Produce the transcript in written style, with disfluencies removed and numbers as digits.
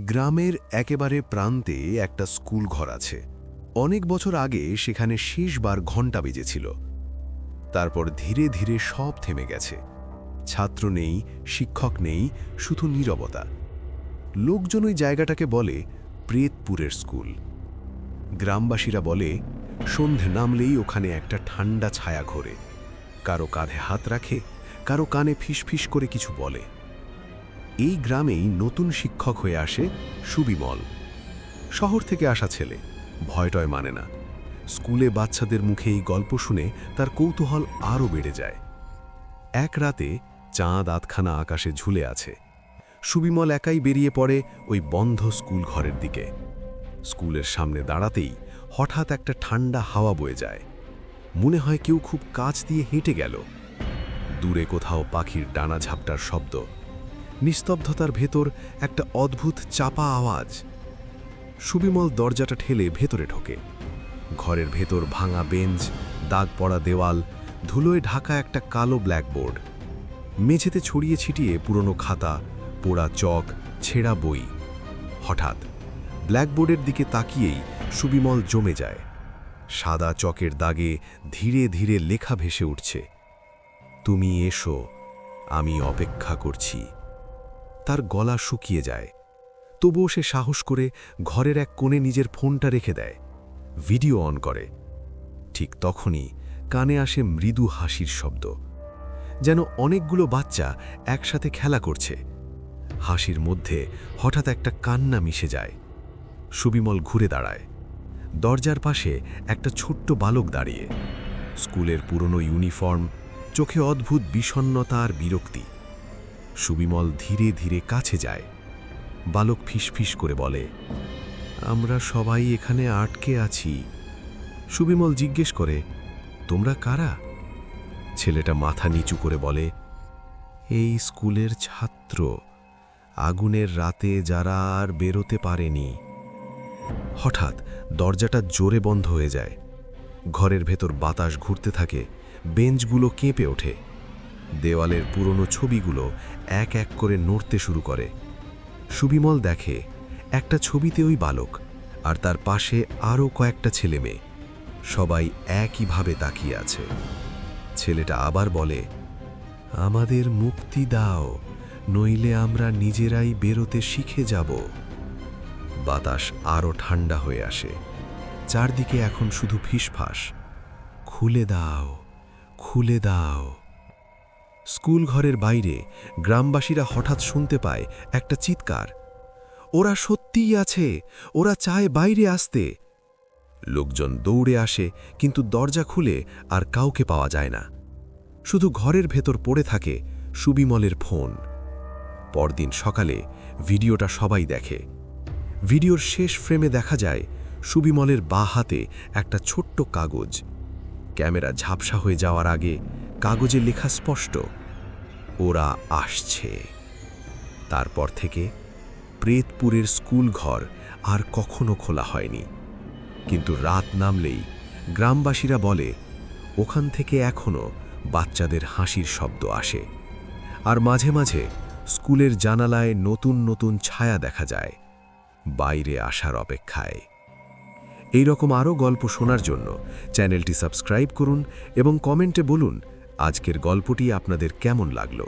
গ্রামের একেবারে প্রান্তে একটা স্কুল ঘর আছে। অনেক বছর আগে সেখানে শেষবার ঘণ্টা বেজেছিল। তারপর ধীরে ধীরে সব থেমে গেছে। ছাত্র নেই, শিক্ষক নেই, শুধু নীরবতা। লোকজন ওই জায়গাটাকে বলে প্রেতপুরের স্কুল। গ্রামবাসীরা বলে সন্ধে নামলেই ওখানে একটা ঠান্ডা ছায়া ঘোরে। কারো কাঁধে হাত রাখে, কারো কানে ফিসফিস করে কিছু বলে। এই গ্রামেই নতুন শিক্ষক হয়ে আসে সুবিমল। শহর থেকে আসা ছেলে, ভয়টয় মানে না। স্কুলে বাচ্চাদের মুখে এই গল্প শুনে তার কৌতূহল আরও বেড়ে যায়। এক রাতে চাঁদ আধখানা আকাশে ঝুলে আছে। সুবিমল একাই বেরিয়ে পড়ে ওই বন্ধ স্কুল ঘরের দিকে। স্কুলের সামনে দাঁড়াতেই হঠাৎ একটা ঠান্ডা হাওয়া বয়ে যায়। মনে হয় কেউ খুব কাছ দিয়ে হেঁটে গেল। দূরে কোথাও পাখির ডানা ঝাপটার শব্দ। নিস্তব্ধতার ভেতর একটা অদ্ভুত চাপা আওয়াজ। সুবিমল দরজাটা ঠেলে ভেতরে ঢোকে। ঘরের ভেতর ভাঙা বেঞ্চ, দাগ পড়া দেওয়াল, ধুলোয় ঢাকা একটা কালো ব্ল্যাকবোর্ড। মেঝেতে ছড়িয়ে ছিটিয়ে পুরনো খাতা, পোড়া চক, ছেঁড়া বই। হঠাৎ ব্ল্যাকবোর্ডের দিকে তাকিয়েই সুবিমল জমে যায়। সাদা চকের দাগে ধীরে ধীরে লেখা ভেসে উঠছে, তুমি এসো, আমি অপেক্ষা করছি। তার গলা শুকিয়ে যায়। তবুও সে সাহস করে ঘরের এক কোণে নিজের ফোনটা রেখে দেয়। ভিডিও অন করে। ঠিক তখনই কানে আসে মৃদু হাসির শব্দ, যেন অনেকগুলো বাচ্চা একসাথে খেলা করছে। হাসির মধ্যে হঠাৎ একটা কান্না মিশে যায়। সুবিমল ঘুরে দাঁড়ায়। দরজার পাশে একটা ছোট্ট বালক দাঁড়িয়ে। স্কুলের পুরনো ইউনিফর্ম, চোখে অদ্ভুত বিষণ্ণতা আর বিরক্তি। সুবিমল ধীরে ধীরে কাছে যায়। বালক ফিসফিস করে বলে, আমরা সবাই এখানে আটকে আছি। সুবিমল জিজ্ঞেস করে, তোমরা কারা? ছেলেটা মাথা নিচু করে বলে, এই স্কুলের ছাত্র, আগুনের রাতে যারা আর বেরোতে পারেনি। হঠাৎ দরজাটা জোরে বন্ধ হয়ে যায়। ঘরের ভেতর বাতাস ঘুরতে থাকে, বেঞ্চগুলো কেঁপে ওঠে। দেওয়ালের পুরনো ছবিগুলো এক এক করে নড়তে শুরু করে। সুবিমল দেখে একটা ছবিতে ওই বালক, আর তার পাশে আরও কয়েকটা ছেলে মেয়ে, সবাই একইভাবে তাকিয়ে আছে। ছেলেটা আবার বলে, আমাদের মুক্তি দাও, নইলে আমরা নিজেরাই বেরোতে শিখে যাব। বাতাস আরও ঠান্ডা হয়ে আসে। চারদিকে এখন শুধু ফিসফাস, খুলে দাও, খুলে দাও। স্কুল ঘরের বাইরে গ্রামবাসীরা হঠাৎ শুনতে পায় একটা চিৎকার, ওরা সত্যিই আছে, ওরা চায় বাইরে আসতে। লোকজন দৌড়ে আসে, কিন্তু দরজা খুলে আর কাউকে পাওয়া যায় না। শুধু ঘরের ভেতর পড়ে থাকে সুবিমলের ফোন। পরদিন সকালে ভিডিওটা সবাই দেখে। ভিডিওর শেষ ফ্রেমে দেখা যায় সুবিমলের বাঁ হাতে একটা ছোট্ট কাগজ। ক্যামেরা ঝাপসা হয়ে যাওয়ার আগে কাগজে লেখা স্পষ্ট, ওরা আসছে। তারপর থেকে প্রেতপুরের স্কুল ঘর আর কখনো খোলা হয়নি। কিন্তু রাত নামলেই গ্রামবাসীরা বলে, ওখান থেকে এখনো বাচ্চাদের হাসির শব্দ আসে। আর মাঝে মাঝে স্কুলের জানালায় নতুন নতুন ছায়া দেখা যায়, বাইরে আসার অপেক্ষায়। এই রকম আরও গল্প শোনার জন্য চ্যানেলটি সাবস্ক্রাইব করুন এবং কমেন্টে বলুন আজকের গল্পটি আপনাদের কেমন লাগলো।